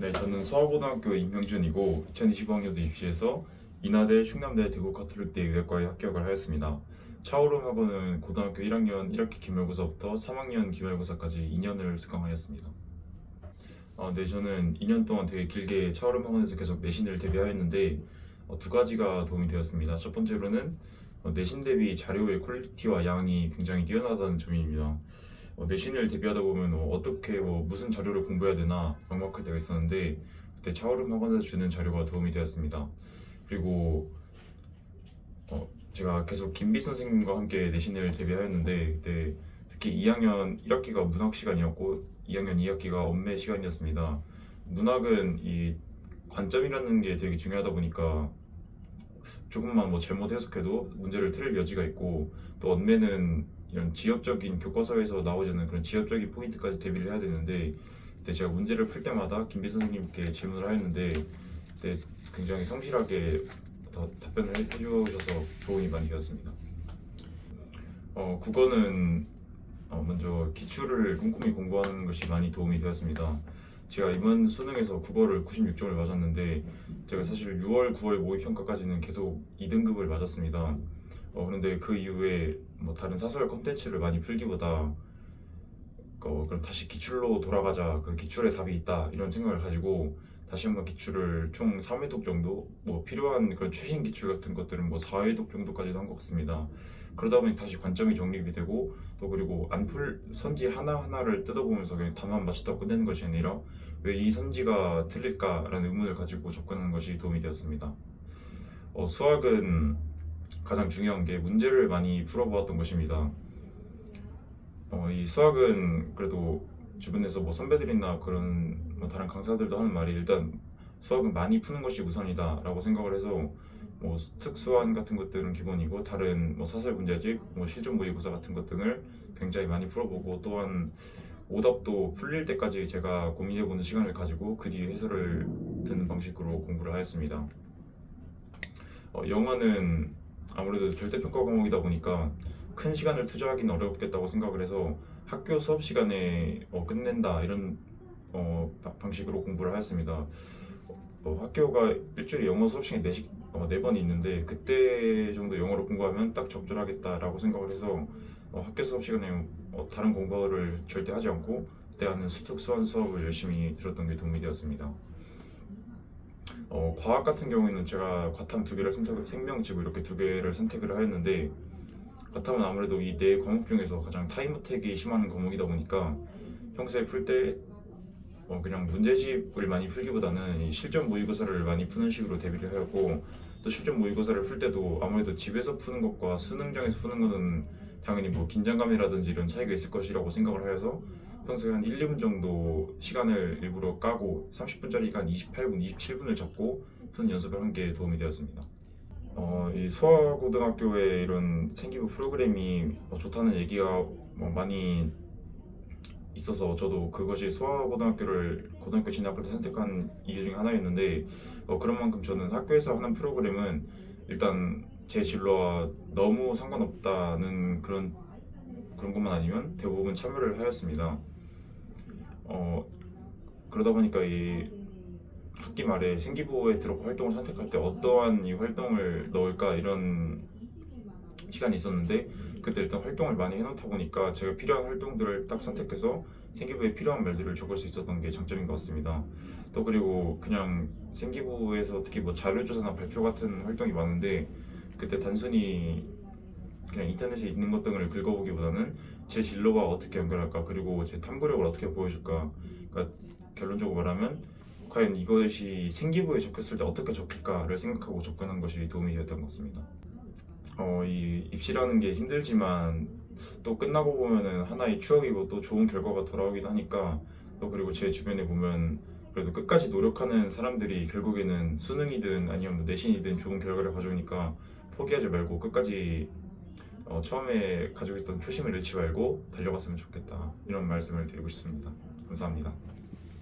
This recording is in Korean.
네, 저는 서울고등학교 임형준이고 2025학년도 입시해서 인하대, 충남대, 대구가톨릭대 의학과에 합격을 하였습니다. 차오름학원은 고등학교 1학년 1학기 기말고사부터 3학년 기말고사까지 2년을 수강하였습니다. 네, 저는 2년 동안 되게 길게 차오름학원에서 계속 내신을 대비하였는데 두 가지가 도움이 되었습니다. 첫 번째로는 내신 대비 자료의 퀄리티와 양이 굉장히 뛰어나다는 점입니다. 내신을 대비하다 보면 어떻게 무슨 자료를 공부해야 되나 막막할 때가 있었는데 그때 차오름 학원에서 주는 자료가 도움이 되었습니다. 그리고 제가 계속 김비 선생님과 함께 내신을 대비하였는데 그때 특히 2학년 1학기가 문학 시간이었고 2학년 2학기가 언매 시간이었습니다. 문학은 이 관점이라는 게 되게 중요하다 보니까 조금만 잘못 해석해도 문제를 틀릴 여지가 있고, 또 언매는 이런 지엽적인 교과서에서 나오지 않는 그런 지엽적인 포인트까지 대비를 해야 되는데, 그때 제가 문제를 풀 때마다 김비 선생님께 질문을 하였는데 그때 굉장히 성실하게 답변을 해주셔서 도움이 많이 되었습니다. 국어는 먼저 기출을 꼼꼼히 공부하는 것이 많이 도움이 되었습니다. 제가 이번 수능에서 국어를 96점을 맞았는데 제가 사실 6월, 9월 모의평가까지는 계속 2등급을 맞았습니다. 그런데 그 이후에 다른 사설 컨텐츠를 많이 풀기보다 그럼 다시 기출로 돌아가자, 그 기출에 답이 있다 이런 생각을 가지고 다시 한번 기출을 총 3회독 정도, 필요한 그런 최신 기출 같은 것들은 4회독 정도까지도 한 것 같습니다. 그러다 보니 다시 관점이 정립이 되고, 또 그리고 안 풀 선지 하나하나를 뜯어보면서 그냥 답만 맞췄다 끝내는 것이 아니라 왜 이 선지가 틀릴까라는 의문을 가지고 접근하는 것이 도움이 되었습니다. 수학은 가장 중요한 게 문제를 많이 풀어보았던 것입니다. 이 수학은 그래도 주변에서 선배들이나 그런 다른 강사들도 하는 말이, 일단 수학은 많이 푸는 것이 우선이다 라고 생각을 해서 특수한 같은 것들은 기본이고, 다른 사설 문제집, 실전 모의고사 같은 것 등을 굉장히 많이 풀어보고, 또한 오답도 풀릴 때까지 제가 고민해보는 시간을 가지고 그 뒤에 해설을 듣는 방식으로 공부를 하였습니다. 영어는 아무래도 절대평가 과목이다 보니까 큰 시간을 투자하기는 어렵겠다고 생각을 해서 학교 수업 시간에 끝낸다 이런 방식으로 공부를 하였습니다. 학교가 일주일에 영어 수업 시간이 4번이 있는데 그때 정도 영어로 공부하면 딱 적절하겠다라고 생각을 해서 학교 수업 시간에 다른 공부를 절대 하지 않고 그때 하는 수특수한 수업을 열심히 들었던 게 도움이 되었습니다. 과학 같은 경우에는 제가 과탐 2개를 생명지구 이렇게 2개를 선택을 하였는데, 과탐은 아무래도 이 4과목 중에서 가장 타임어택이 심한 과목이다 보니까 평소에 풀 때 그냥 문제집을 많이 풀기보다는 이 실전 모의고사를 많이 푸는 식으로 대비를 하였고, 또 실전 모의고사를 풀 때도 아무래도 집에서 푸는 것과 수능장에서 푸는 거는 당연히 긴장감이라든지 이런 차이가 있을 것이라고 생각을 하여서 평소에 한 1, 2분 정도 시간을 일부러 까고 30분짜리가 한 28분, 27분을 잡고 푸는 연습을 한 게 도움이 되었습니다. 이 서울고등학교의 이런 생기부 프로그램이 좋다는 얘기가 많이 있어서 저도 그것이 수화고등학교를 고등학교 진학을 선택한 이유 중에 하나였는데, 그런 만큼 저는 학교에서 하는 프로그램은 일단 제 진로와 너무 상관없다는 그런 것만 아니면 대부분 참여를 하였습니다. 그러다 보니까 이 학기 말에 생기부에 들어가 활동을 선택할 때 어떠한 이 활동을 넣을까 이런 시간이 있었는데, 그때 일단 활동을 많이 해놓다 보니까 제가 필요한 활동들을 딱 선택해서 생기부에 필요한 말들을 적을 수 있었던 게 장점인 것 같습니다. 또 그리고 그냥 생기부에서 특히 자료조사나 발표 같은 활동이 많은데, 그때 단순히 그냥 인터넷에 있는 것 등을 긁어보기보다는 제 진로와 어떻게 연결할까, 그리고 제 탐구력을 어떻게 보여줄까, 그러니까 결론적으로 말하면 과연 이것이 생기부에 적혔을 때 어떻게 적힐까를 생각하고 접근한 것이 도움이 되었던 것 같습니다. 이 입시라는 게 힘들지만 또 끝나고 보면은 하나의 추억이고 또 좋은 결과가 돌아오기도 하니까, 또 그리고 제 주변에 보면 그래도 끝까지 노력하는 사람들이 결국에는 수능이든 아니면 내신이든 좋은 결과를 가져오니까 포기하지 말고 끝까지 처음에 가지고 있던 초심을 잃지 말고 달려갔으면 좋겠다, 이런 말씀을 드리고 싶습니다. 감사합니다.